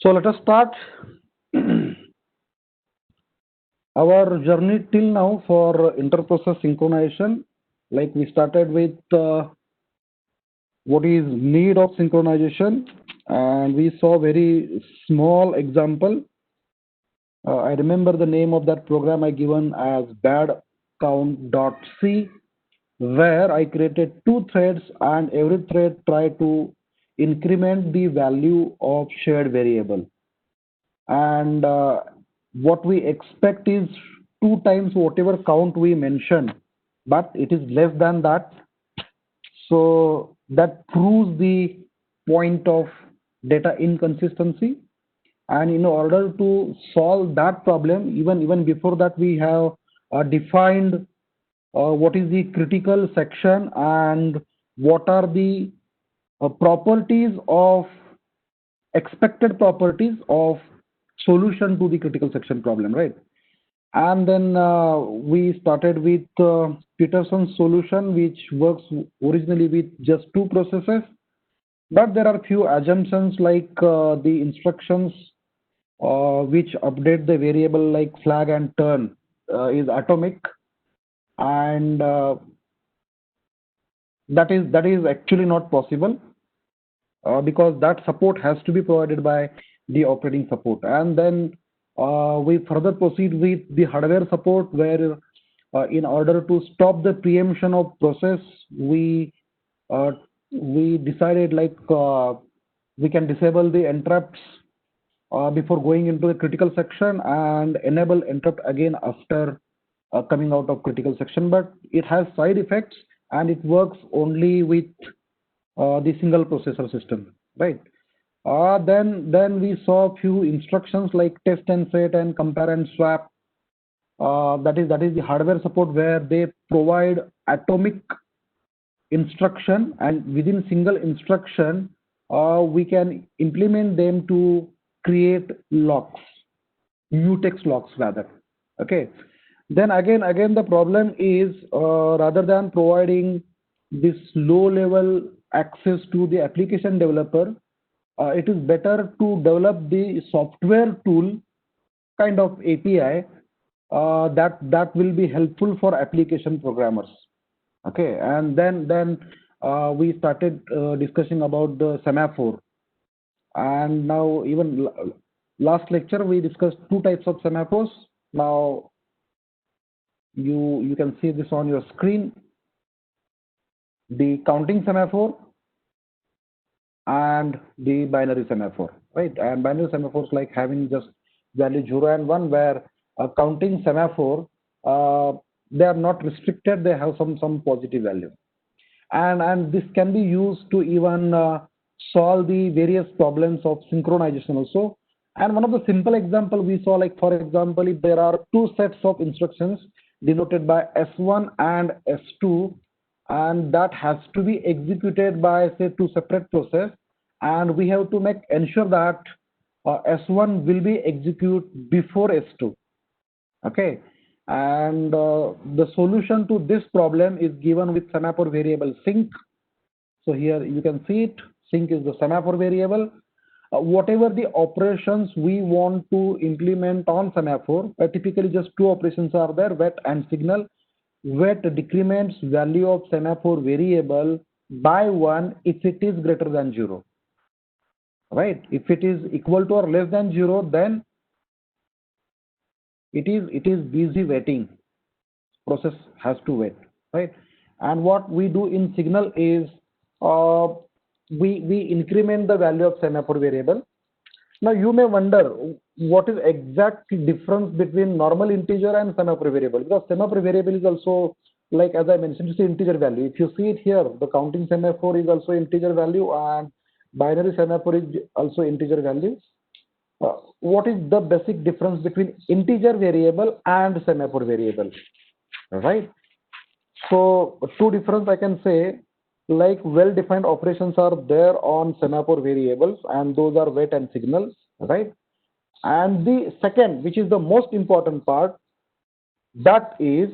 So let us start our journey till now for interprocess synchronization. Like we started with what is need of synchronization, and we saw very small example. I remember the name of that program I given as bad count.c, where I created two threads and every thread tried to increment the value of shared variable. And what we expect is two times whatever count we mention, but it is less than that. So that proves the point of data inconsistency. And in order to solve that problem, even before that, we have defined what is the critical section and what are the properties of expected properties of solution to the critical section problem, right? And then we started with Peterson's solution, which works originally with just two processes, but there are few assumptions like the instructions which update the variable like flag and turn is atomic, and that is actually not possible because that support has to be provided by the operating support. And then we further proceed with the hardware support, where in order to stop the preemption of process, uh, we decided like we can disable the interrupts before going into the critical section and enable interrupt again after coming out of critical section. But it has side effects and it works only with the single processor system, right? Then we saw a few instructions like test and set and compare and swap. That is the hardware support, where they provide atomic instruction, and within single instruction we can implement them to create locks, mutex locks rather. Okay. Then again the problem is rather than providing this low level access to the application developer, it is better to develop the software tool kind of API that will be helpful for application programmers. Okay, and then we started discussing about the semaphore, and now even last lecture we discussed two types of semaphores. Now you can see this on your screen: the counting semaphore and the binary semaphore, right? And binary semaphores like having just value 0 and 1, where a counting semaphore, uh, they are not restricted, they have some positive value. And this can be used to even solve the various problems of synchronization also. And one of the simple example we saw, like for example, if there are two sets of instructions denoted by S1 and S2, and that has to be executed by say two separate process, and we have to make ensure that S1 will be executed before S2. Okay, and the solution to this problem is given with semaphore variable sync. So here you can see it. Sync is the semaphore variable. Whatever the operations we want to implement on semaphore, typically just two operations are there: wet and signal. Wet decrements value of semaphore variable by 1 if it is greater than 0. Right? If it is equal to or less than 0, then it is busy waiting. Process has to wait, right? And what we do in signal is uh, we increment the value of semaphore variable. Now you may wonder what is exact difference between normal integer and semaphore variable, because semaphore variable is also, like as I mentioned, it's integer value. If you see it here, the counting semaphore is also integer value, and binary semaphore is also integer value. What is the basic difference between integer variable and semaphore variable, right? So two difference I can say, like well-defined operations are there on semaphore variables, and those are wait and signals, right? And the second, which is the most important part, that is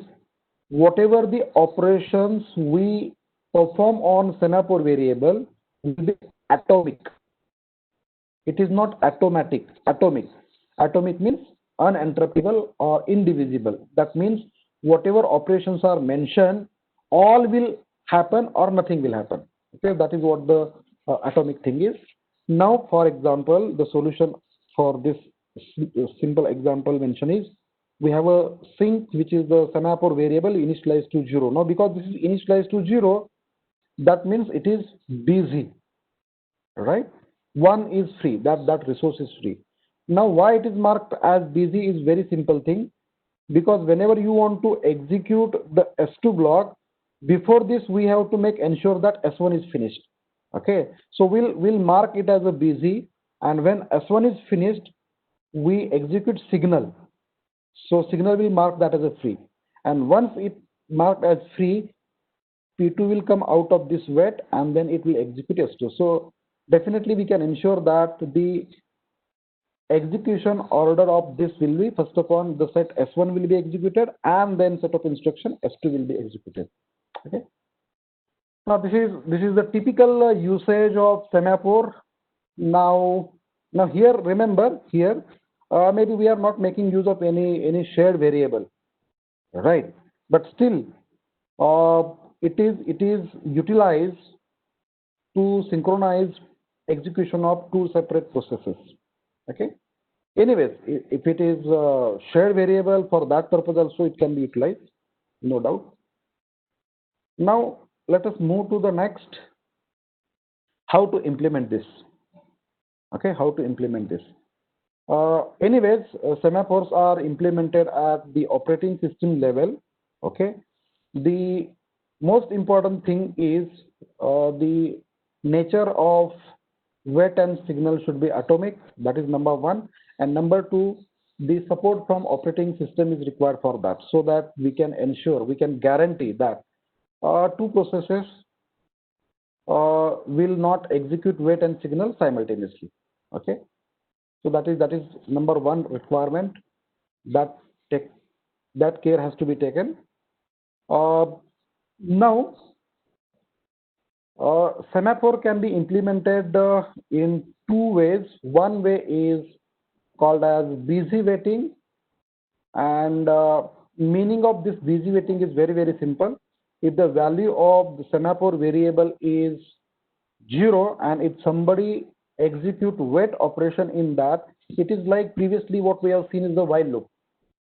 whatever the operations we perform on semaphore variable will be atomic. It is not atomatic. Atomic. Atomic means uninterruptible or indivisible. That means whatever operations are mentioned, all will happen or nothing will happen. Okay, that is what the atomic thing is. Now, for example, the solution for this simple example mention is we have a sync which is the semaphore variable initialized to 0. Now, because this is initialized to 0, that means it is busy, right? One is free, that resource is free. Now why it is marked as busy is very simple thing, because whenever you want to execute the S2 block, before this we have to make ensure that S1 is finished. Okay, so we'll mark it as a busy, and when S1 is finished we execute signal. So signal will mark that as a free, and once it marked as free, P2 will come out of this wait and then it will execute S2. So definitely we can ensure that the execution order of this will be, first of all, the set S1 will be executed and then set of instruction S2 will be executed. Okay. Now this is the typical usage of semaphore. Now here, remember here, maybe we are not making use of any shared variable, right? But still, it is utilized to synchronize execution of two separate processes. Okay. Anyways, if it is shared variable for that purpose also it can be utilized, no doubt. Now let us move to the next, how to implement this. Okay, how to implement this. Anyways, semaphores are implemented at the operating system level. Okay, the most important thing is the nature of wait and signal should be atomic. That is number one. And number two, the support from operating system is required for that, so that we can ensure, we can guarantee that two processes will not execute wait and signal simultaneously. Okay, so that is number one requirement, that take, that care has to be taken. Now semaphore can be implemented in two ways. One way is called as busy waiting, and meaning of this busy waiting is very simple. If the value of the semaphore variable is 0 and if somebody execute wait operation in that, it is like previously what we have seen is the while loop,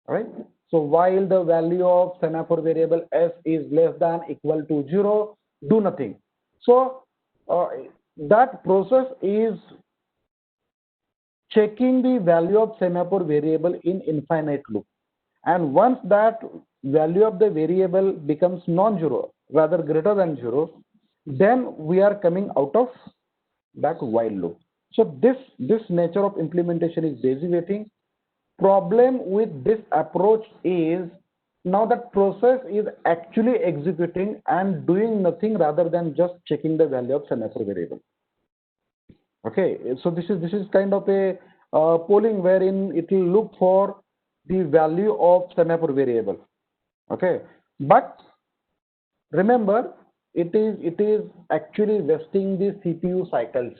right? So while the value of semaphore variable s is less than equal to 0, do nothing. So that process is checking the value of semaphore variable in infinite loop, and once that value of the variable becomes non-zero, rather greater than 0, then we are coming out of that while loop. So this nature of implementation is busy waiting. Problem with this approach is now that process is actually executing and doing nothing rather than just checking the value of semaphore variable. Okay, so this is kind of a polling wherein it will look for the value of semaphore variable. Okay, but remember, it is actually wasting the CPU cycles,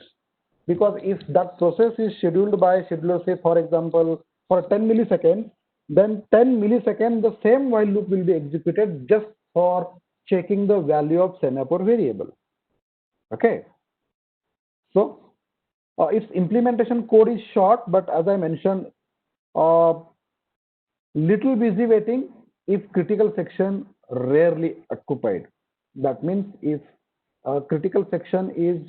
because if that process is scheduled by scheduler, say for example for 10 milliseconds, then 10 milliseconds the same while loop will be executed just for checking the value of semaphore variable. Okay, so its implementation code is short, but as I mentioned, uh, little busy waiting if critical section rarely occupied. That means if a critical section is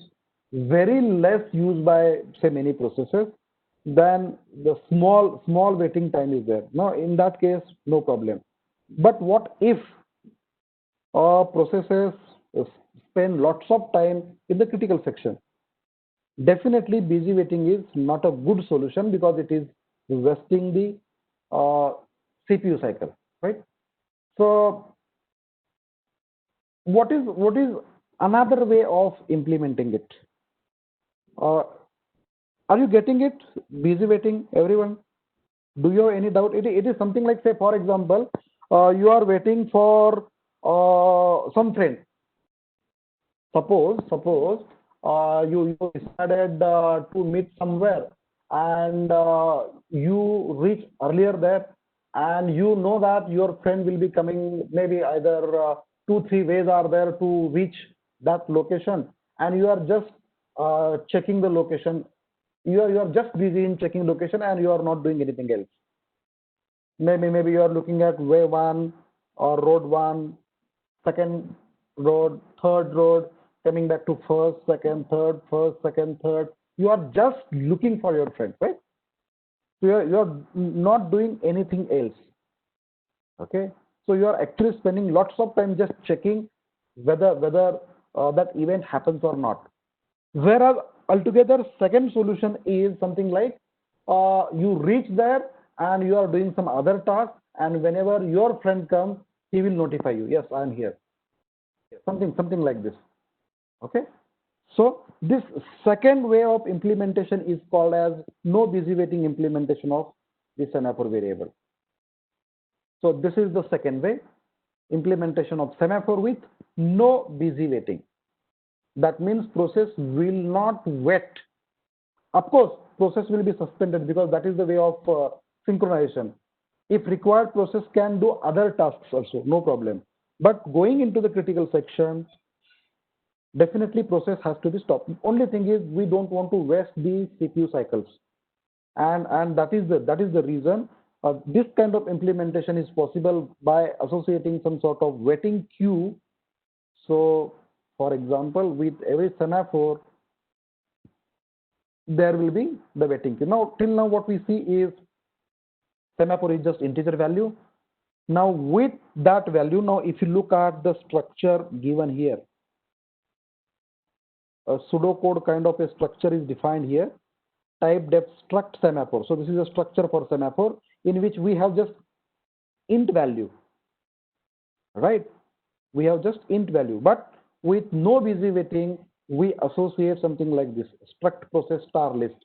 very less used by say many processes, then the small waiting time is there. Now in that case, no problem. But what if processes spend lots of time in the critical section? Definitely busy waiting is not a good solution, because it is wasting the CPU cycle, right? So what is another way of implementing it? Uh, are you getting it? Busy waiting, everyone? Do you have any doubt? It is something like, say, for example, you are waiting for some friend. Suppose you decided to meet somewhere, and you reach earlier there, and you know that your friend will be coming, maybe either 2 3 ways are there to reach that location, and you are just checking the location. You are just busy in checking location, and you are not doing anything else. Maybe you are looking at way one or road one, second road, third road, coming back to first, second, third, first, second, third. You are just looking for your friend, right? So you're not doing anything else. Okay. So you are actually spending lots of time just checking whether that event happens or not. Whereas altogether, second solution is something like you reach there and you are doing some other task, and whenever your friend comes, he will notify you. Yes, I am here. Something like this. Okay. So this second way of implementation is called as no busy waiting implementation of the semaphore variable. So this is the second way, implementation of semaphore with no busy waiting. That means process will not wait. Of course, process will be suspended because that is the way of synchronization. If required, process can do other tasks also, no problem. But going into the critical section, definitely process has to be stopped. Only thing is we don't want to waste the CPU cycles, and that is the reason this kind of implementation is possible by associating some sort of waiting queue. So, for example, with every semaphore, there will be the waiting queue. Now, till now, what we see is semaphore is just integer value. Now, with that value, now if you look at the structure given here, a pseudocode kind of a structure is defined here. Type def struct semaphore. So this is a structure for semaphore in which we have just int value, right? We have just int value, but with no busy waiting, we associate something like this struct process star list,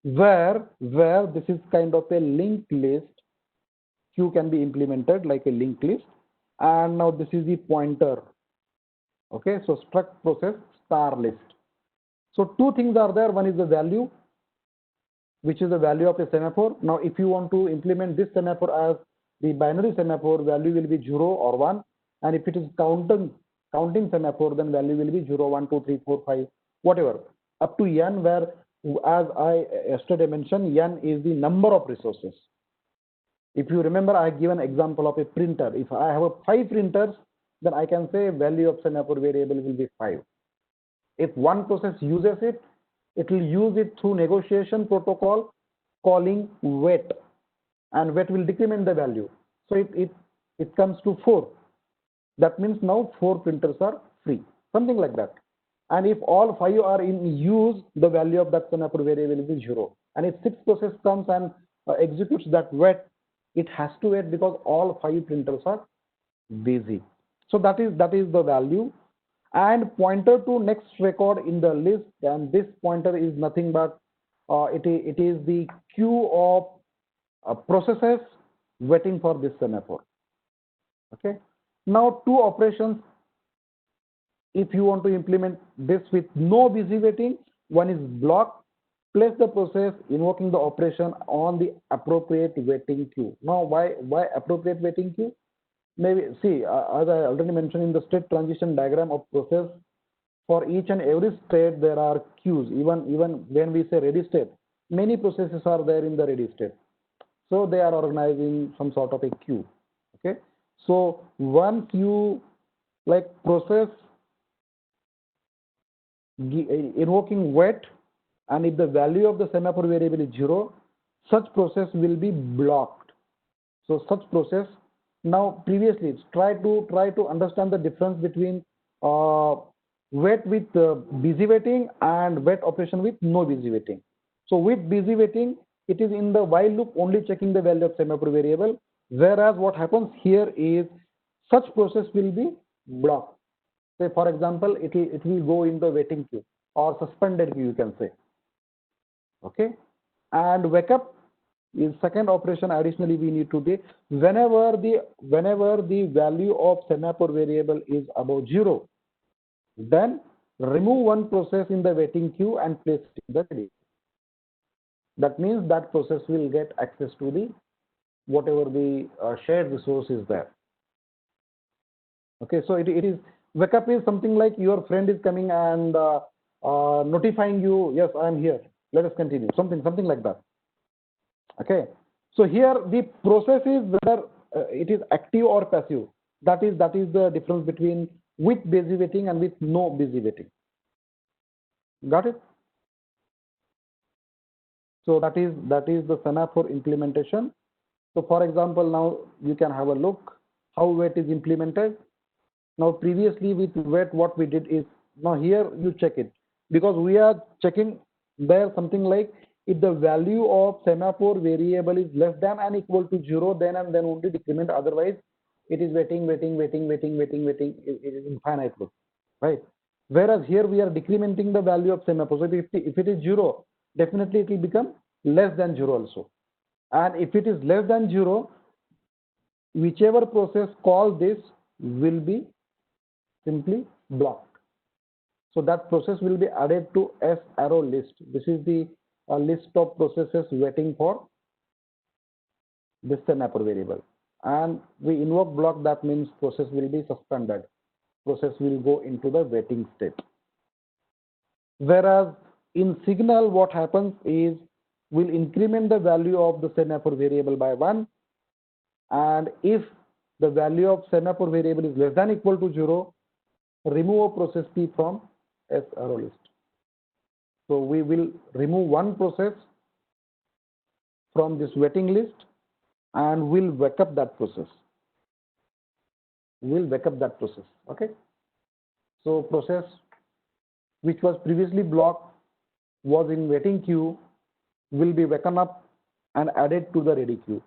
where this is kind of a linked list. Queue can be implemented like a linked list, and now this is the pointer. Okay, so struct process star list. So two things are there. One is the value, which is the value of a semaphore. Now, if you want to implement this semaphore as the binary semaphore, value will be 0 or 1. And if it is counting semaphore, then value will be 0, 1, 2, 3, 4, 5, whatever, up to n, where, as I yesterday mentioned, n is the number of resources. If you remember, I give an example of a printer. If I have 5 printers, then I can say value of semaphore variable will be 5. If one process uses it, it will use it through negotiation protocol calling wait, and wait will decrement the value. So it comes to 4. That means now 4 printers are free, something like that. And if all 5 are in use, the value of that semaphore variable will be 0. And if 6th process comes and executes that wait, it has to wait because all 5 printers are busy. So that is the value. And pointer to next record in the list, and this pointer is nothing but it is the queue of processes waiting for this semaphore. Okay. Now, two operations, if you want to implement this with no busy waiting. One is block, place the process invoking the operation on the appropriate waiting queue. Now, why appropriate waiting queue? Maybe see, as I already mentioned in the state transition diagram of process, for each and every state there are queues. Even when we say ready state, many processes are there in the ready state, so they are organizing some sort of a queue. Okay, so once you like process invoking wait, and if the value of the semaphore variable is 0, such process will be blocked. So such process, now previously try to understand the difference between wait with busy waiting and wait operation with no busy waiting. So with busy waiting, it is in the while loop only checking the value of semaphore variable, whereas what happens here is such process will be blocked. Say for example, it will go in the waiting queue or suspended queue, you can say. Okay, and wake up is second operation. Additionally, we need to do whenever the value of semaphore variable is above 0, then remove one process in the waiting queue and place it in the ready. That means that process will get access to the whatever the shared resource is there. Okay, so it is wake up is something like your friend is coming and notifying you, yes, I am here. Let us continue. Something like that. Okay, so here the process is whether it is active or passive. That is the difference between with busy waiting and with no busy waiting. Got it? So that is the semaphore implementation. So for example, now you can have a look how wait is implemented. Now previously with wait, what we did is, now here you check it, because we are checking there something like if the value of semaphore variable is less than and equal to 0, then and then only decrement, otherwise it is waiting. It is infinite loop, right? Whereas here we are decrementing the value of semaphore. So if it is 0, definitely it will become less than 0 also. And if it is less than 0, whichever process call this will be simply blocked. So that process will be added to S arrow list. This is the list of processes waiting for this semaphore variable. And we invoke block, that means process will be suspended. Process will go into the waiting state. Whereas in signal, what happens is we'll increment the value of the semaphore variable by 1. And if the value of semaphore variable is less than equal to 0, remove a process P from S arrow list. So we will remove one process from this waiting list and we'll wake up that process. We'll wake up that process. Okay. So process which was previously blocked, was in waiting queue, will be waken up and added to the ready queue.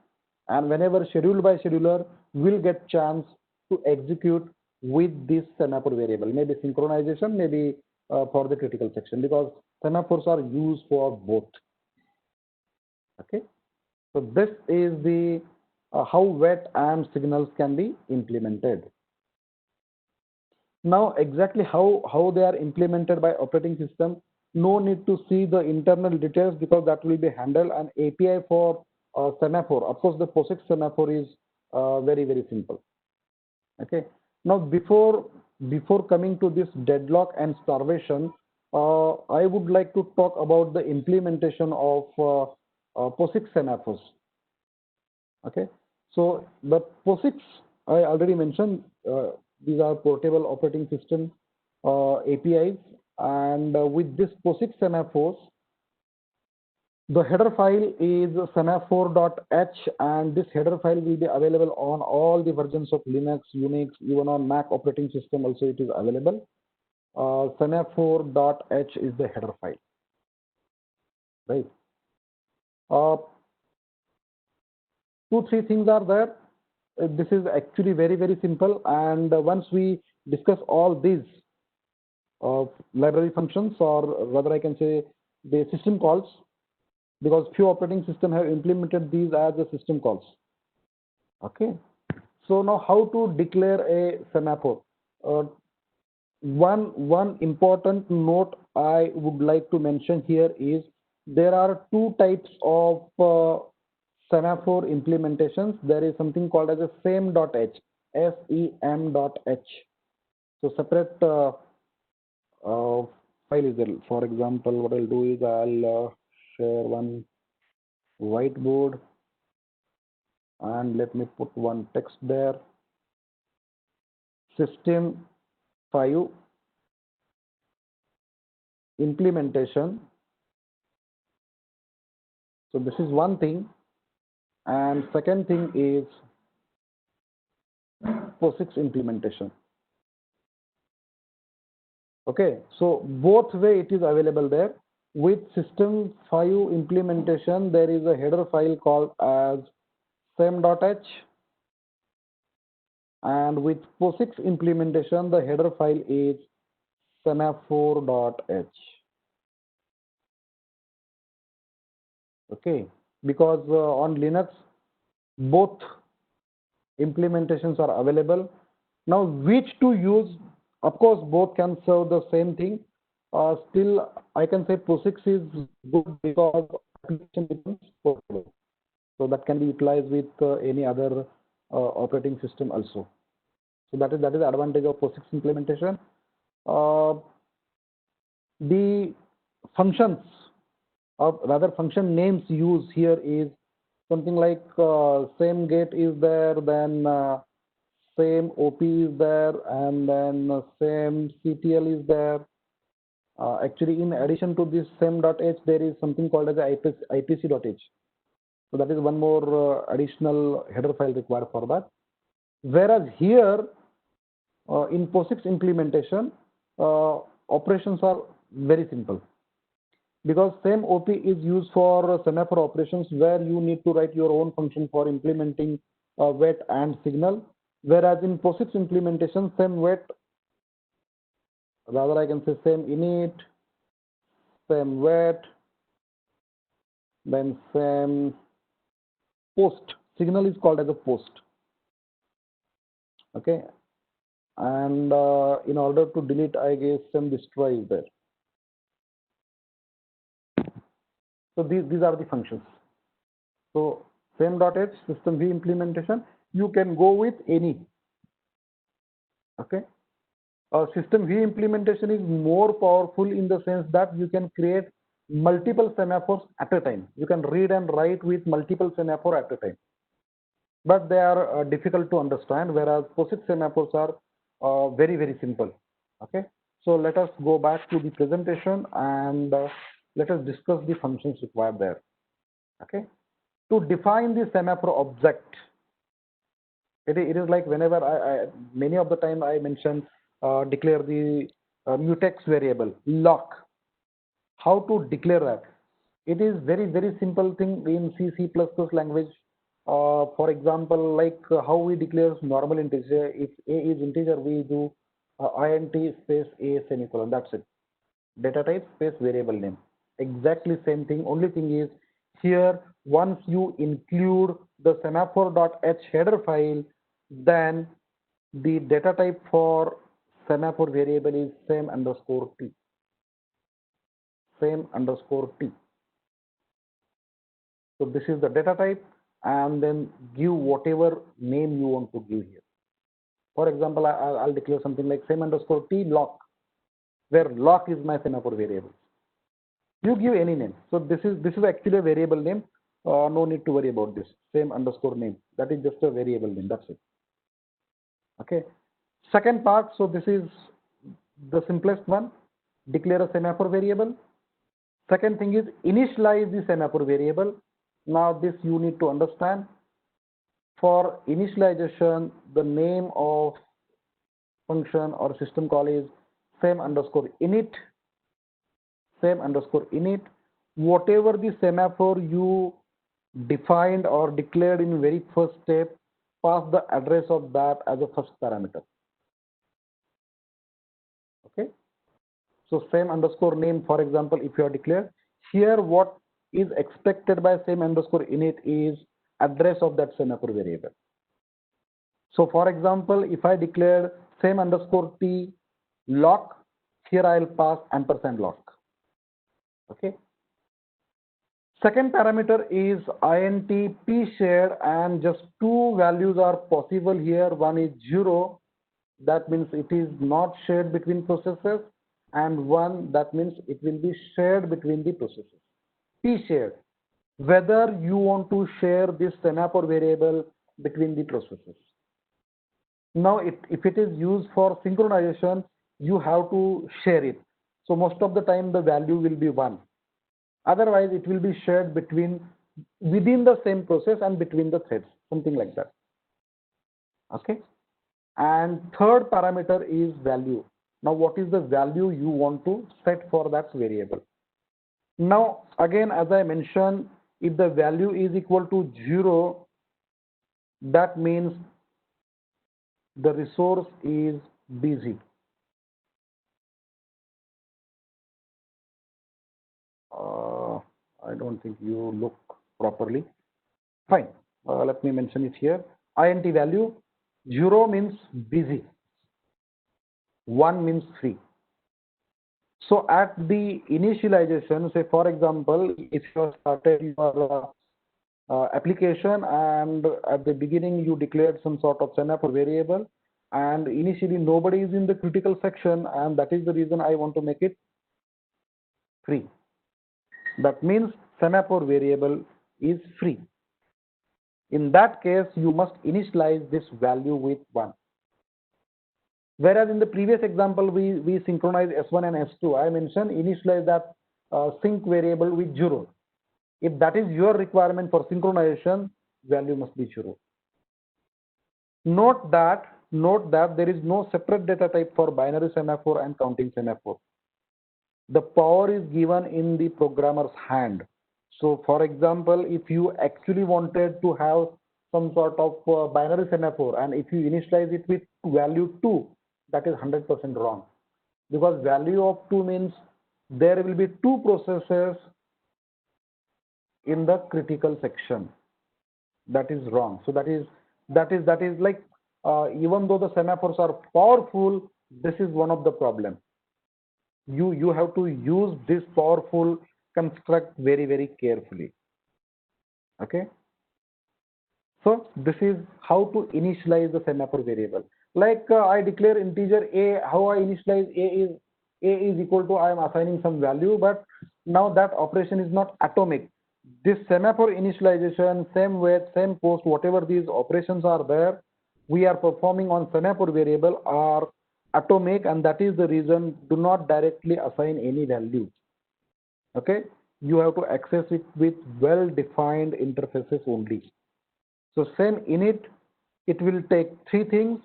And whenever scheduled by scheduler, will get chance to execute with this semaphore variable, maybe synchronization, maybe for the critical section, because semaphores are used for both. Okay, so this is the how wait and signals can be implemented. Now exactly how they are implemented by operating system, no need to see the internal details because that will be handled. An API for semaphore, of course the POSIX semaphore is very simple. Okay, now before coming to this deadlock and starvation, I would like to talk about the implementation of POSIX semaphores. Okay, so the POSIX, I already mentioned, these are portable operating system APIs, and with this POSIX semaphores, the header file is semaphore.h, and this header file will be available on all the versions of Linux, Unix, even on Mac operating system also it is available. Semaphore.h is the header file, right? Two, three things are there. This is actually very simple, and once we discuss all these library functions, or rather I can say the system calls, because few operating systems have implemented these as the system calls. Okay, so now how to declare a semaphore? One important note I would like to mention here is there are two types of semaphore implementations. There is something called as a sem.h, sem.h. So separate file is there. For example, what I'll do is I'll share one whiteboard and let me put one text there. System 5 implementation. So this is one thing, and second thing is POSIX implementation. Okay, so both way it is available there. With system 5 implementation, there is a header file called as sem.h, and with POSIX implementation, the header file is semaphore.h. Okay, because on Linux both implementations are available. Now which to use, Of course, both can serve the same thing. Still, I can say POSIX is good because application becomes portable. So that can be utilized with any other operating system also. So that is the advantage of POSIX implementation. Uh, the functions, or rather function names used here is something like same gate is there, then same OP is there, and then same CTL is there. Actually, in addition to this same.h, there is something called as IPC.h. So that is one more additional header file required for that. Whereas here in POSIX implementation, operations are very simple because same OP is used for semaphore operations where you need to write your own function for implementing wait and signal. Whereas in POSIX implementation, same wait, rather I can say same init, same wait, then same post. Signal is called as a post. Okay, and in order to delete, I guess some destroy is there. So these are the functions. So same.h system view implementation, you can go with any. Okay, system view implementation is more powerful in the sense that you can create multiple semaphores at a time. You can read and write with multiple semaphore at a time, but they are difficult to understand, whereas POSIX semaphores are very simple. Okay, so let us go back to the presentation and let us discuss the functions required there. Okay, to define the semaphore object, it is like whenever many of the time I mention declare the mutex variable lock. How to declare that? It is very simple thing in C++ language. For example, like how we declare normal integer. If a is integer, we do int space a semicolon. That's it. Data type space variable name. Exactly same thing. Only thing is here once you include the semaphore.h header file, then the data type for semaphore variable is same underscore t. Same underscore t. So this is the data type, and then give whatever name you want to give here. For example, I'll declare something like same underscore t lock, where lock is my semaphore variable. You give any name. So this is actually a variable name. No need to worry about this. Same underscore name. That is just a variable name. That's it. Okay. Second part. So this is the simplest one. Declare a semaphore variable. Second thing is initialize the semaphore variable. Now this you need to understand. For initialization, the name of function or system call is same underscore init. Same underscore init. Whatever the semaphore you defined or declared in very first step, pass the address of that as a first parameter. Okay. So same underscore name, for example, if you are declared here, what is expected by same underscore init is address of that semaphore variable. So for example, if I declare same underscore t lock, here I'll pass ampersand lock. Okay. Second parameter is int p shared, and just two values are possible here. One is 0, that means it is not shared between processes, and 1, that means it will be shared between the processes. P shared, whether you want to share this semaphore variable between the processes. Now, if it is used for synchronization, you have to share it. So most of the time the value will be 1. Otherwise, it will be shared within the same process and between the threads, something like that. Okay. And third parameter is value. Now, what is the value you want to set for that variable? Now, again, as I mentioned, if the value is equal to 0, that means the resource is busy. I don't think you look properly. Fine. Let me mention it here. Int value 0 means busy. 1 means free. So at the initialization, say for example, if you have started your application and at the beginning you declared some sort of semaphore variable, and initially nobody is in the critical section, and that is the reason I want to make it free. That means semaphore variable is free. In that case, you must initialize this value with 1. Whereas in the previous example, we synchronize S1 and S2. I mentioned initialize that sync variable with 0. If that is your requirement for synchronization, value must be 0. Note that there is no separate data type for binary semaphore and counting semaphore. The power is given in the programmer's hand. So for example, if you actually wanted to have some sort of binary semaphore, and if you initialize it with value 2, that is 100% wrong, because value of 2 means there will be 2 processes in the critical section. That is wrong. So that is like even though the semaphores are powerful, this is one of the problems. You have to use this powerful construct very carefully. Okay. So this is how to initialize the semaphore variable. Like I declare integer a. How I initialize a is equal to, I am assigning some value, but now that operation is not atomic. This semaphore initialization, same weight, same post, whatever these operations are there, we are performing on semaphore variable are atomic, and that is the reason do not directly assign any value. Okay, you have to access it with well-defined interfaces only. So same init, it will take 3 things: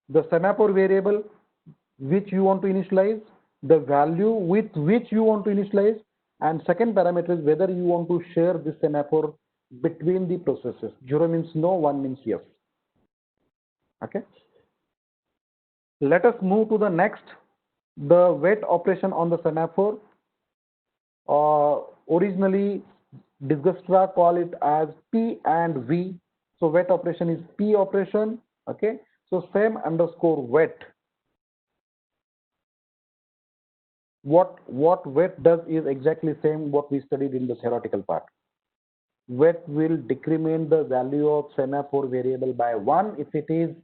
the semaphore variable which you want to initialize, the value with which you want to initialize, and second parameter is whether you want to share this semaphore between the processes. 0 means no, 1 means yes. Okay. Let us move to the next, the wait operation on the semaphore. Originally, Dijkstra call it as P and V. So wait operation is P operation. Okay. So same underscore wait. What wait does is exactly same what we studied in the theoretical part. Wait will decrement the value of semaphore variable by 1 if it is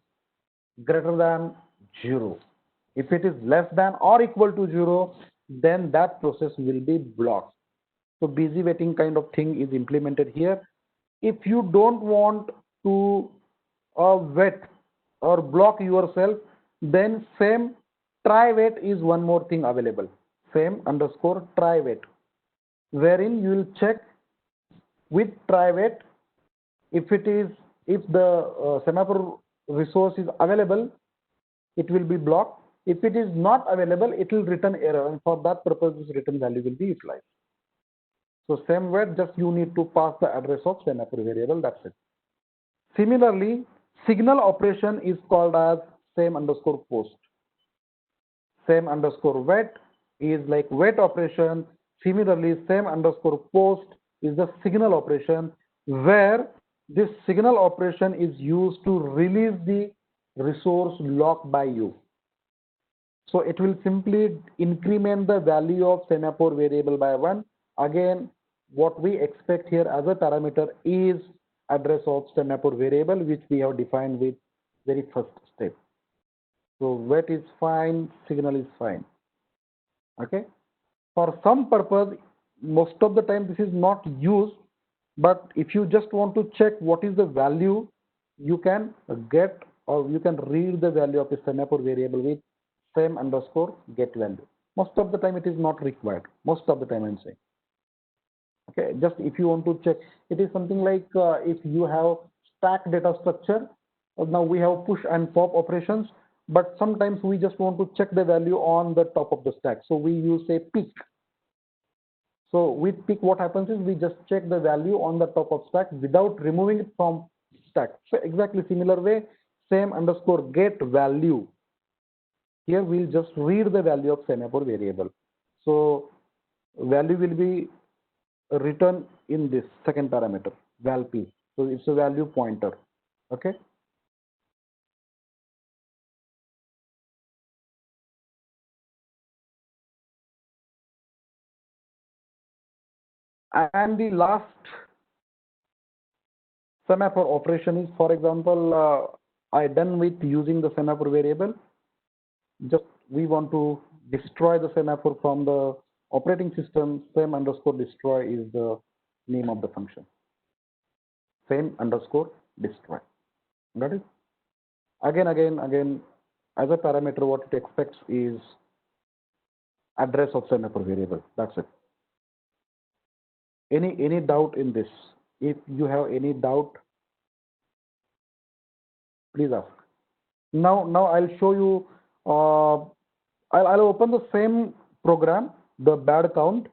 greater than 0. If it is less than or equal to 0, then that process will be blocked. So busy waiting kind of thing is implemented here. If you don't want to wait or block yourself, then same try wait is one more thing available. Same underscore try wait, wherein you will check with try wait if the semaphore resource is available, it will be blocked. If it is not available, it will return error, and for that purpose this return value will be utilized. So same way, just you need to pass the address of semaphore variable, that's it. Similarly, signal operation is called as same underscore post. Same underscore wait is like wait operation. Similarly, same underscore post is the signal operation, where this signal operation is used to release the resource locked by you. So it will simply increment the value of semaphore variable by 1. Again, what we expect here as a parameter is address of semaphore variable, which we have defined with very first step. So wait is fine, signal is fine. Okay. For some purpose, most of the time this is not used, but if you just want to check what is the value, you can get or you can read the value of a semaphore variable with same underscore get value. Most of the time it is not required. Most of the time I'm saying. Okay, just if you want to check, it is something like if you have stack data structure, now we have push and pop operations, but sometimes we just want to check the value on the top of the stack. So we use a peek. So with peek, what happens is we just check the value on the top of stack without removing it from stack. So exactly similar way, same underscore get value. Here we'll just read the value of semaphore variable. So value will be written in this second parameter, val p. So it's a value pointer. Okay. And the last semaphore operation is, for example, I done with using the semaphore variable. Just we want to destroy the semaphore from the operating system. Same underscore destroy is the name of the function. Same underscore destroy. Got it? Again, as a parameter, what it expects is address of semaphore variable. That's it. Any doubt in this? If you have any doubt, please ask. Now I'll show you. I'll open the same program, the bad count,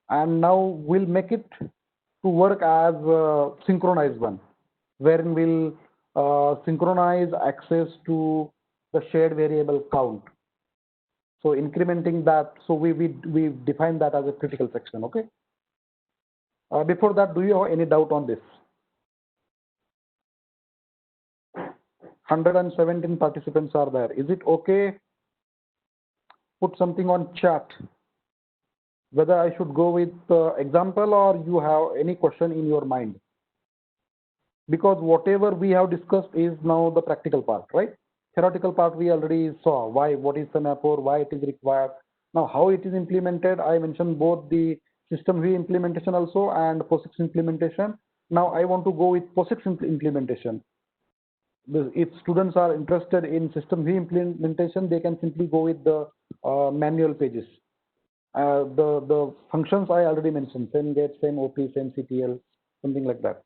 and now we'll make it to work as synchronized one, wherein we'll synchronize access to the shared variable count. So incrementing that, so we define that as a critical section. Okay. Before that, do you have any doubt on this? 117 participants are there. Is it okay? Put something on chat. Whether I should go with example or you have any question in your mind. Because whatever we have discussed is now the practical part, right? Theoretical part we already saw. Why, what is semaphore, why it is required. Now how it is implemented, I mentioned both the system view implementation also and POSIX implementation. Now I want to go with POSIX implementation. If students are interested in system view implementation, they can simply go with the manual pages. The functions I already mentioned, same get, same OP, same CTL, something like that.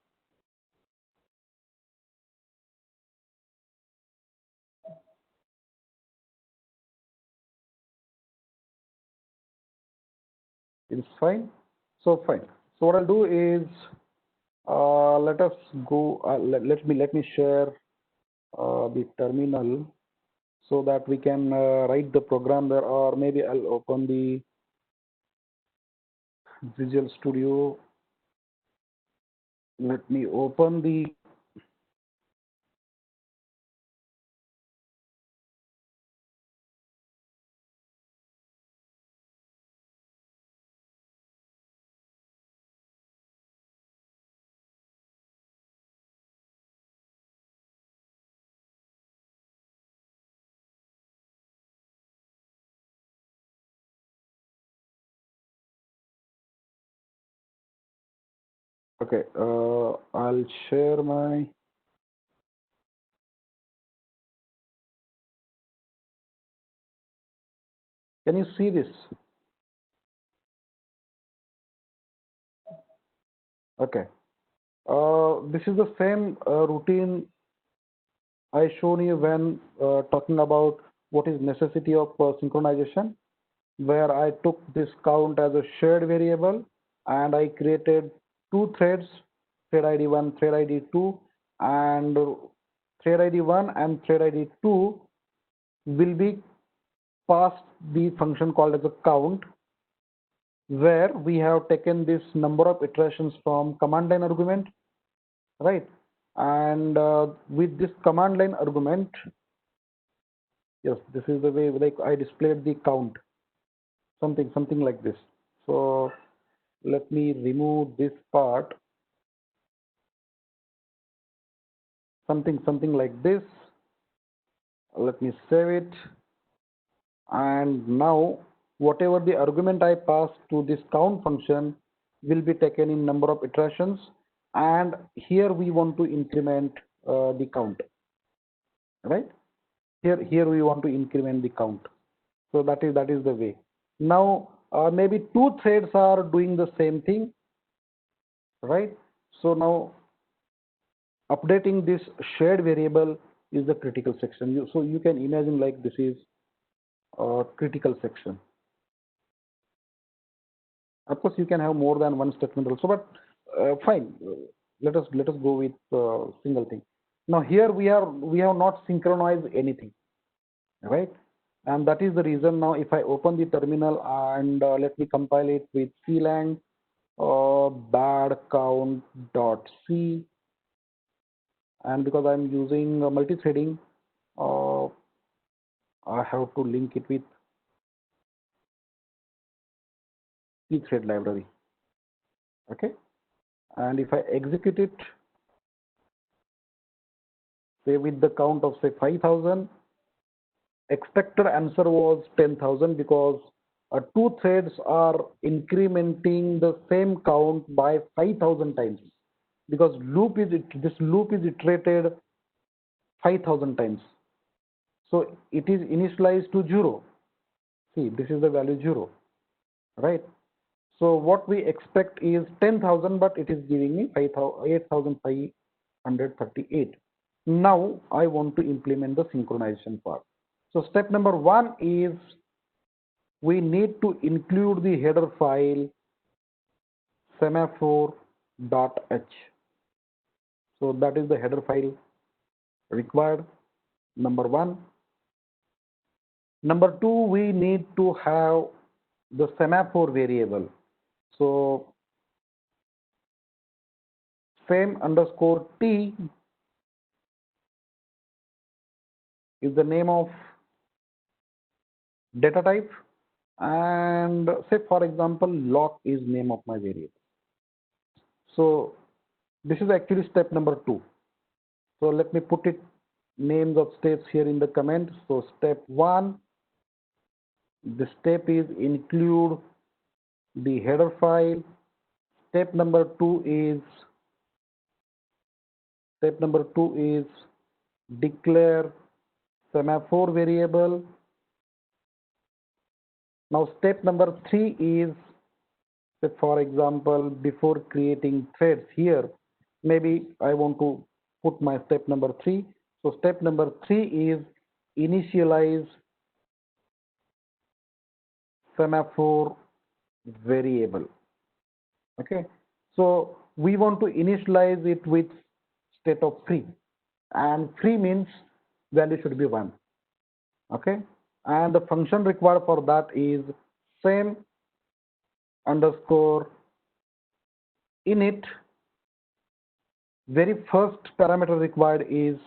It's fine. So fine. So what I'll do is let us go. Let me share the terminal so that we can write the program there, or maybe I'll open the Visual Studio. Let me open the okay. I'll share my. Can you see this? Okay. This is the same routine I shown you when talking about what is necessity of synchronization, where I took this count as a shared variable and I created two threads, thread ID 1, thread ID 2, and thread ID 1 and thread ID 2 will be passed the function called as a count, where we have taken this number of iterations from command line argument, right? And with this command line argument, yes, this is the way like I displayed the count, something like this. So let me remove this part, something like this. Let me save it. And now whatever the argument I pass to this count function will be taken in number of iterations, and here we want to increment the count, right? Here we want to increment the count. So that is the way. Now maybe two threads are doing the same thing, right? So now updating this shared variable is the critical section. So you can imagine like this is a critical section. Of course, you can have more than one statement also, but fine. Let us go with single thing. Now here we have not synchronized anything, right? And that is the reason. Now if I open the terminal and let me compile it with clang bad count dot c, and because I'm using multi-threading, I have to link it with pthread library. Okay, and if I execute it, say with the count of say 5,000, expected answer was 10,000 because two threads are incrementing the same count by 5,000 times because this loop is iterated 5,000 times. So it is initialized to 0. See, this is the value 0, right? So what we expect is 10,000, but it is giving me 8,538. Now I want to implement the synchronization part. So step number 1 is we need to include the header file semaphore.h. So that is the header file required, number 1. Number 2, we need to have the semaphore variable. So same_t is the name of data type, and say for example lock is name of my variable. So this is actually step number 2. So let me put it names of steps here in the comment. So step 1, the step is include the header file. Step number 2 is declare semaphore variable. Now step number 3 is, say for example, before creating threads here, maybe I want to put my step number 3. So step number 3 is initialize semaphore variable. Okay, so we want to initialize it with state of free, and free means value should be 1. Okay, and the function required for that is same underscore init. Very first parameter required is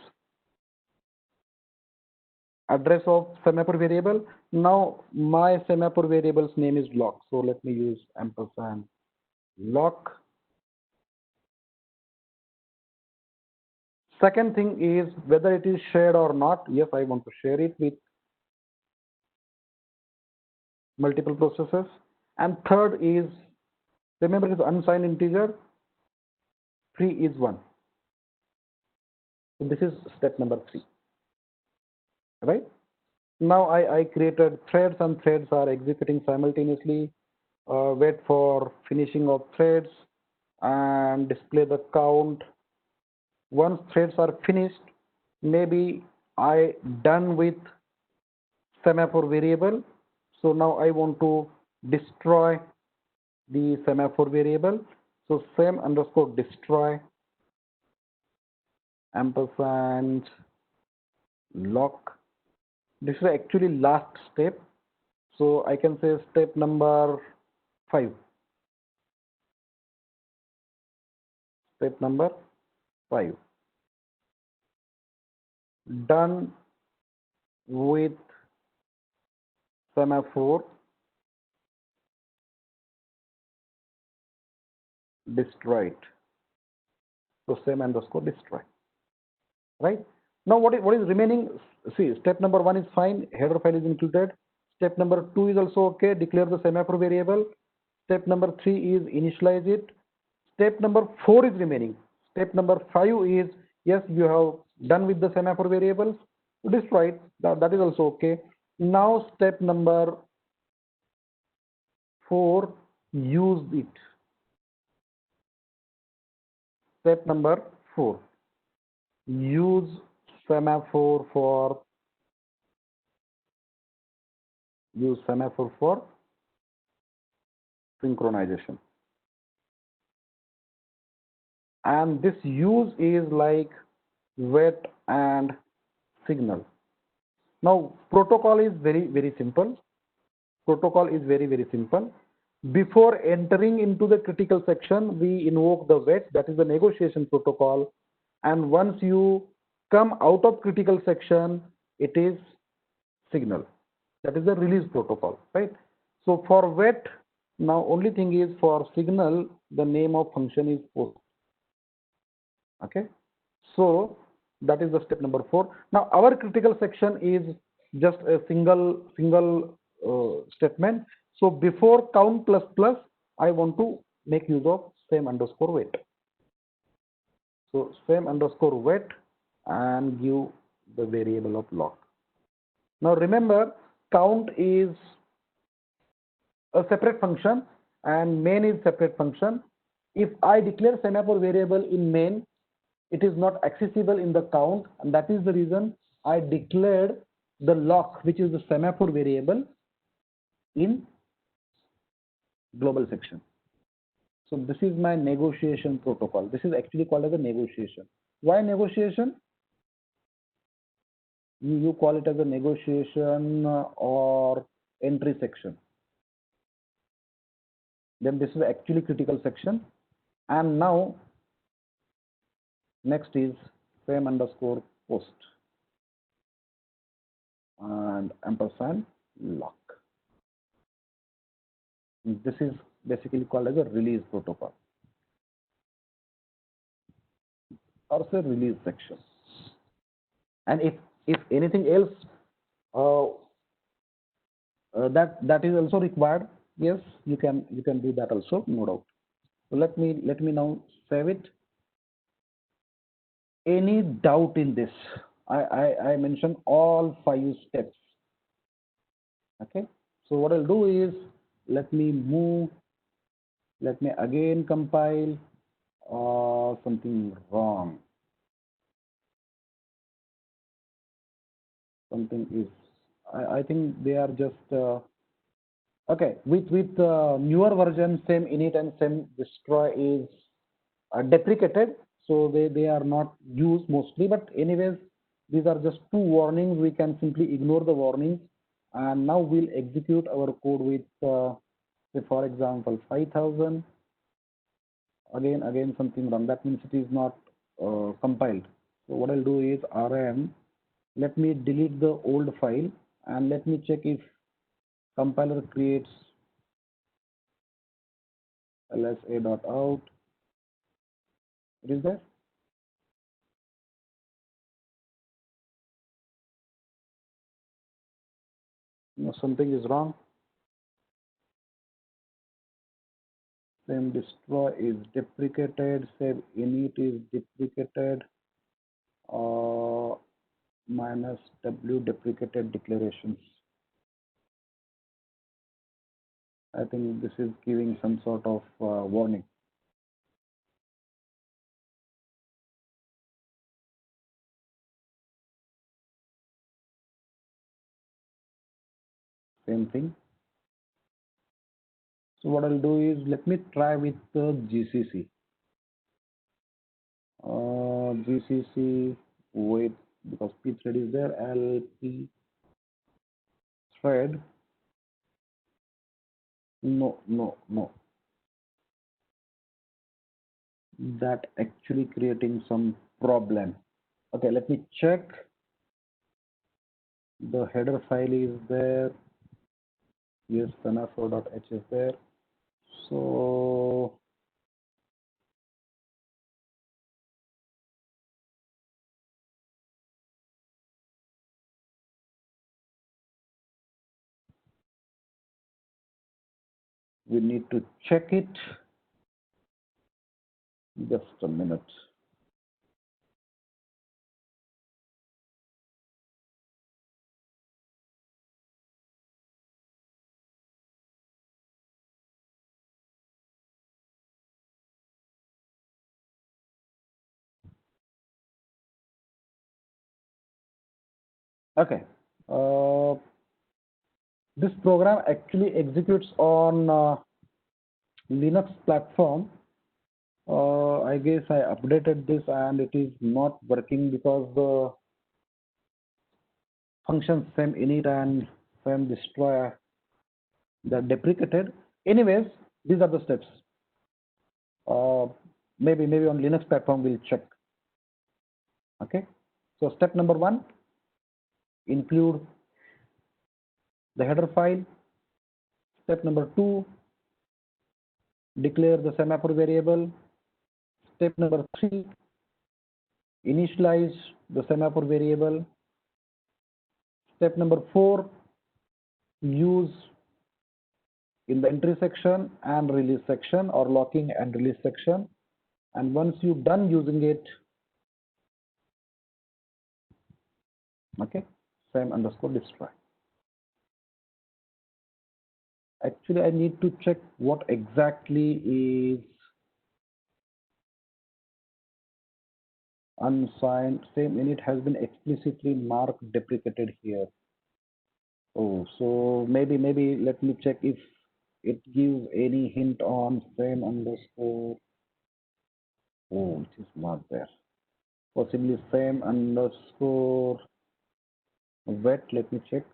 address of semaphore variable. Now my semaphore variable's name is lock, so let me use ampersand lock. Second thing is whether it is shared or not. Yes, I want to share it with multiple processes. And third is, remember, it is unsigned integer, free is 1. So this is step number 3, right? Now I created threads, and threads are executing simultaneously. Wait for finishing of threads and display the count. Once threads are finished, maybe I done with semaphore variable. So now I want to destroy the semaphore variable. So same underscore destroy ampersand lock. This is actually last step. So I can say step number 5. Step number 5. Done with semaphore destroyed. So same underscore destroy. Right? Now what is remaining? See, step number 1 is fine. Header file is included. Step number 2 is also okay. Declare the semaphore variable. Step number 3 is initialize it. Step number 4 is remaining. Step number 5 is, yes, you have done with the semaphore variables. Destroy it. That is also okay. Now step number 4, use it. Step number 4, use semaphore for synchronization. And this use is like wait and signal. Now protocol is very simple. Protocol is very simple. Before entering into the critical section, we invoke the wait, that is the negotiation protocol. And once you come out of critical section, it is signal, that is the release protocol, right? So for wait, Now only thing is for signal, the name of function is post. Okay, so that is the step number 4. Now our critical section is just a single statement. So before count plus plus, I want to make use of same underscore wait. So same underscore wait and give the variable of lock. Now remember, count is a separate function and main is separate function. If I declare semaphore variable in main, it is not accessible in the count, and that is the reason I declared the lock, which is the semaphore variable, in global section. So this is my negotiation protocol. This is actually called as a negotiation. Why negotiation? You call it as a negotiation or entry section. Then this is actually critical section. And now next is frame underscore post and ampersand lock. This is basically called as a release protocol or say release section. And if anything else that is also required, yes, you can do that also, no doubt. So let me now save it. Any doubt in this? I mentioned all 5 steps. Okay, so what I'll do is let me again compile. Something wrong. Something is, I think they are just okay. With newer version, same init and same destroy is deprecated, so they are not used mostly. But anyways, these are just 2 warnings. We can simply ignore the warnings, and now we'll execute our code with say for example 5000. Again something wrong. That means it is not compiled. So what I'll do is rm. Let me delete the old file and let me check if compiler creates lsa.out. It is there. No, something is wrong. Same destroy is deprecated. Save init is deprecated. Minus w deprecated declarations. I think this is giving some sort of warning. Same thing. So what I'll do is let me try with the GCC. GCC wait, because pthread is there. lp thread. No. That actually creating some problem. Okay, let me check. The header file is there. Yes, semaphore.h is there. So we need to check it. Just a minute. Okay. This program actually executes on Linux platform. I guess I updated this and it is not working because the functions same init and same destroy, they're deprecated. Anyways, these are the steps. Maybe on Linux platform we'll check. Okay. So step number 1, include the header file. Step number 2, declare the semaphore variable. Step number 3, initialize the semaphore variable. Step number 4, use in the entry section and release section, or locking and release section. And once you're done using it, okay, same underscore destroy. Actually, I need to check what exactly is unsigned. Same init has been explicitly marked deprecated here. Oh, so maybe let me check if it gives any hint on same underscore. Oh, it is not there. Possibly same underscore wet. Let me check,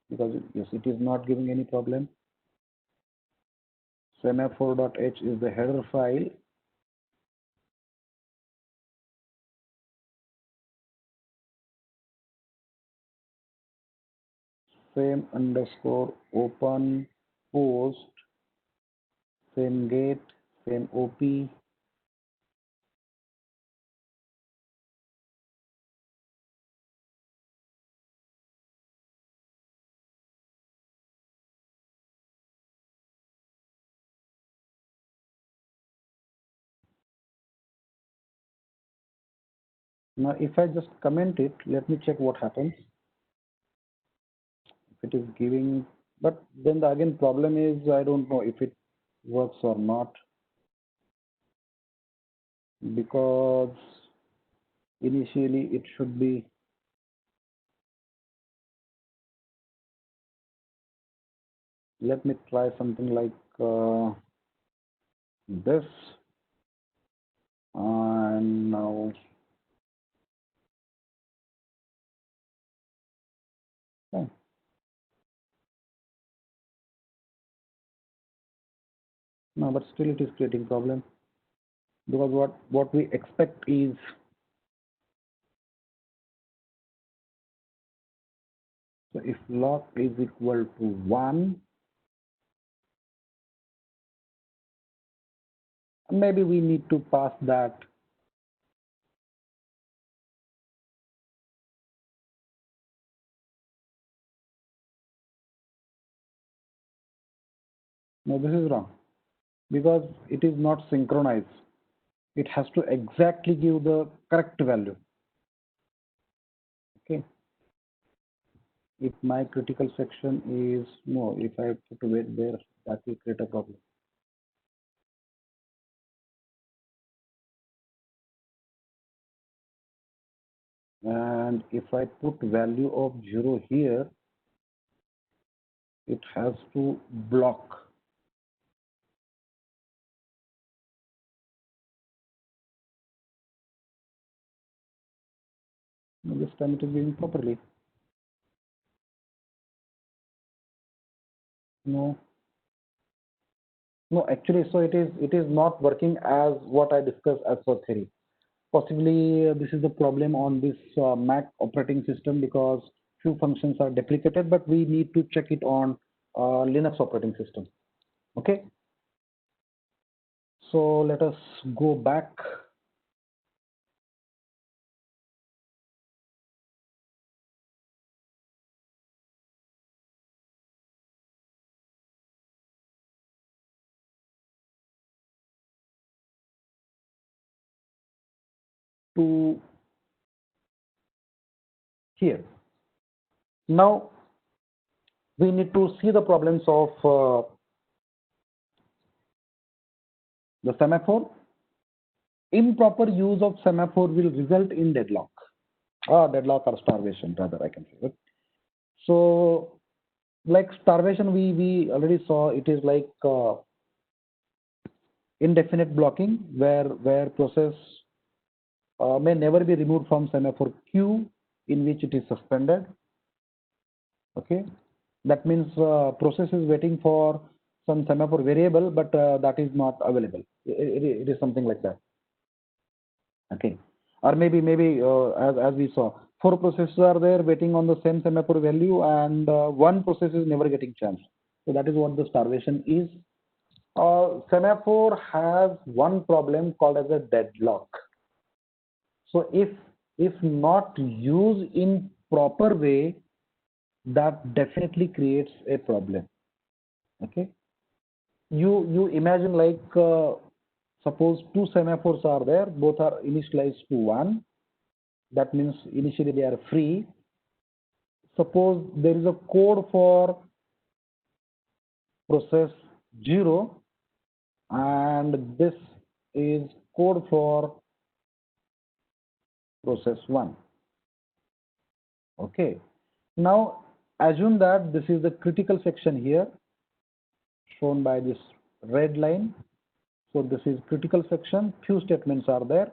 because yes, it is not giving any problem. Semaphore.h is the header file. Same underscore open post, same gate, same op. Now if I just comment it, let me check what happens. If it is giving, but then the again problem is I don't know if it works or not, because initially it should be. Let me try something like this, and now oh, no, but still it is creating problem, because what we expect is, so if lock is equal to 1, maybe we need to pass that. No, this is wrong, because it is not synchronized. It has to exactly give the correct value. Okay. If my critical section is no, if I put wait there, that will create a problem. And if I put value of 0 here, it has to block. Now this time it is giving properly. No, no, actually, so it is not working as what I discussed as per theory. Possibly this is the problem on this Mac operating system, because few functions are deprecated, but we need to check it on Linux operating system. Okay. So let us go back to here. Now we need to see the problems of the semaphore. Improper use of semaphore will result in deadlock, deadlock or starvation, rather, I can say it. So, like starvation, we already saw it is like indefinite blocking, where process may never be removed from semaphore queue in which it is suspended. Okay, that means process is waiting for some semaphore variable, but that is not available. It is something like that. Okay, or maybe as we saw, 4 processes are there waiting on the same semaphore value, and one process is never getting chance. So that is what the starvation is. Semaphore has one problem called as a deadlock. So if not used in proper way, that definitely creates a problem. Okay. You imagine like suppose two semaphores are there, both are initialized to one. That means initially they are free. Suppose there is a code for process 0 and this is code for process 1. Okay. Now assume that this is the critical section here shown by this red line. So this is critical section, few statements are there.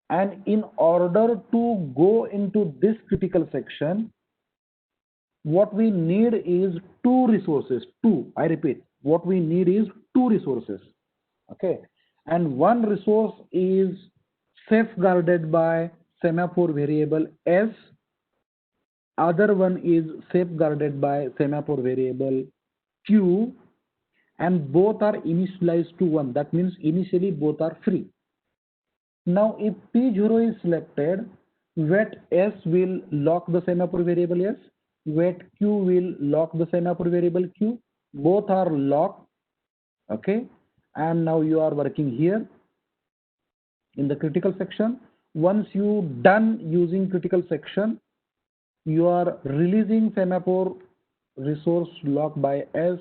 And in order to go into this critical section, what we need is two resources. Two, I repeat, what we need is two resources. Okay. And one resource is safeguarded by semaphore variable S. Other one is safeguarded by semaphore variable Q, and both are initialized to 1. That means initially both are free. Now if P0 is selected, wait S will lock the semaphore variable S, wait Q will lock the semaphore variable Q. Both are locked. Okay. And now you are working here in the critical section. Once you done using critical section, you are releasing semaphore resource locked by S,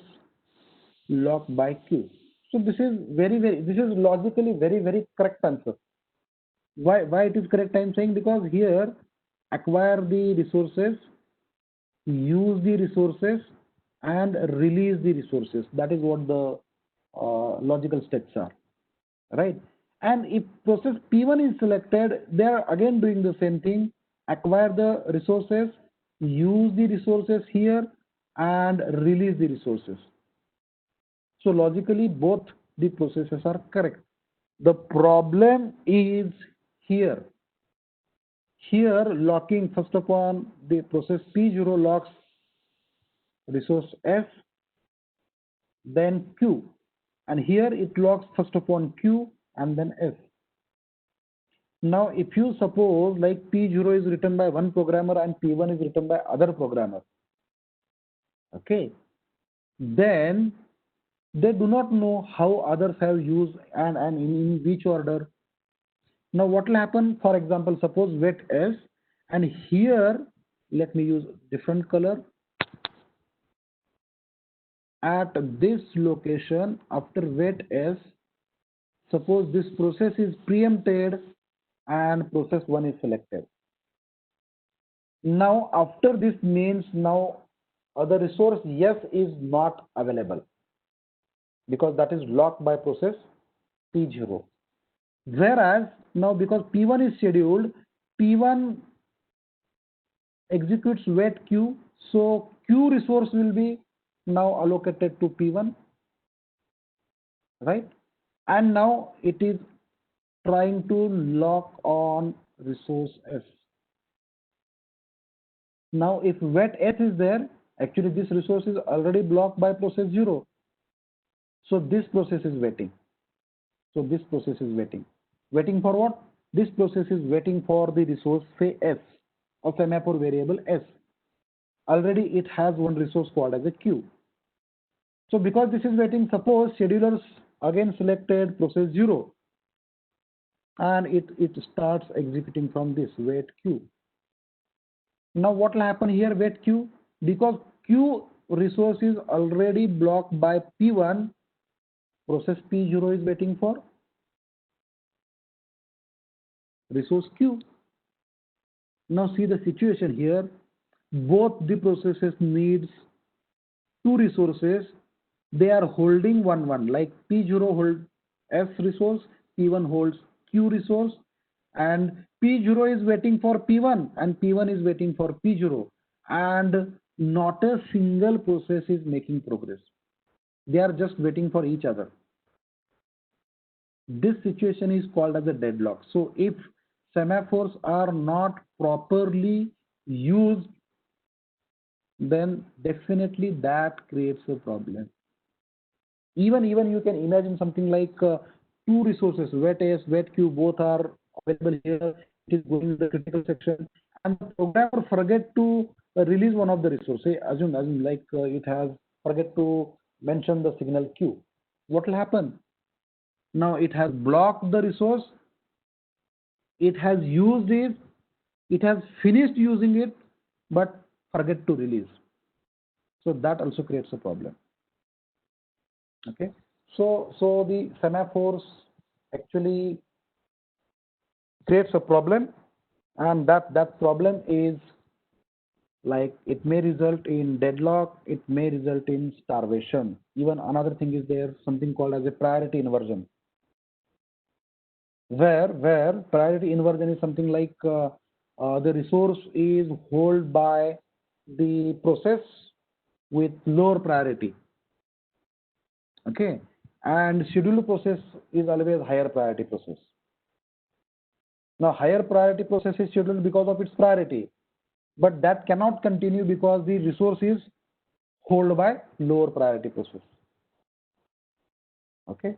locked by Q. So this is this is logically very correct answer. Why it is correct? I'm saying because here acquire the resources, use the resources, and release the resources. That is what the logical steps are, right? And if process P1 is selected, they are again doing the same thing: acquire the resources, use the resources here, and release the resources. So logically, both the processes are correct. The problem is here. Here, locking first upon the process P0 locks resource F, then Q. And here it locks first upon Q and then F. Now, if you suppose like P0 is written by one programmer and P1 is written by other programmer, okay, then they do not know how others have used and in which order. Now what will happen? For example, suppose wait S, and here let me use different color. At this location after wait S, suppose this process is preempted and process 1 is selected. Now after this means now other resource yes is not available because that is locked by process P0. Whereas now because P1 is scheduled, P1 executes wait Q, so Q resource will be now allocated to P1, right? And now it is trying to lock on resource S. Now if wait S is there, actually this resource is already blocked by process 0. So this process is waiting. So this process is waiting. Waiting for what? This process is waiting for the resource say S of semaphore variable S. Already it has one resource called as a Q. So because this is waiting, suppose schedulers again selected process 0 and it starts executing from this wait Q. Now what will happen here? Wait Q, because Q resource is already blocked by P1, process P0 is waiting for resource Q. Now see the situation here. Both the processes needs two resources. They are holding one like P0 holds S resource, P1 holds Q resource, and P0 is waiting for P1 and P1 is waiting for P0, and not a single process is making progress. They are just waiting for each other. This situation is called as a deadlock. So if semaphores are not properly used, then definitely that creates a problem. Even you can imagine something like two resources, wet S, wet Q, both are available here. It is going in the critical section, and the programmer forget to release one of the resources. Say, assume like it has forget to mention the signal Q. What will happen? Now it has blocked the resource, it has used it, it has finished using it, but forget to release. So that also creates a problem. Okay. So the semaphores actually creates a problem, and that problem is like it may result in deadlock, it may result in starvation. Even another thing is there, something called as a priority inversion, where priority inversion is something like the resource is held by the process with lower priority. Okay, and scheduled process is always higher priority process. Now higher priority process is scheduled because of its priority, but that cannot continue because the resource is held by lower priority process. Okay,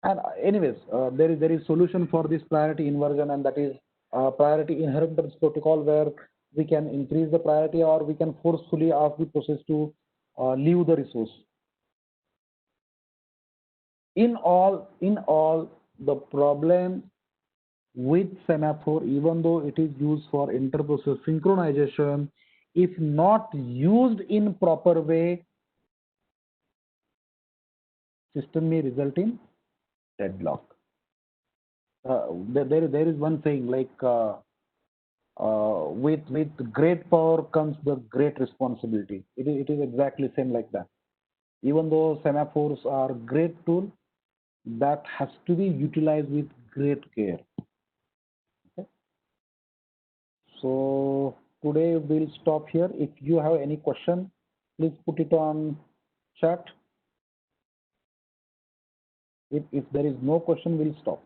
and anyways, there is solution for this priority inversion, and that is priority inheritance protocol, where we can increase the priority or we can forcefully ask the process to leave the resource. In all, the problem with semaphore, even though it is used for inter-process synchronization, if not used in proper way, system may result in deadlock. There is one saying like with great power comes the great responsibility. It is exactly same like that. Even though semaphores are great tool, that has to be utilized with great care. Okay? So today we'll stop here. If you have any question, please put it on chat. If there is no question, we'll stop.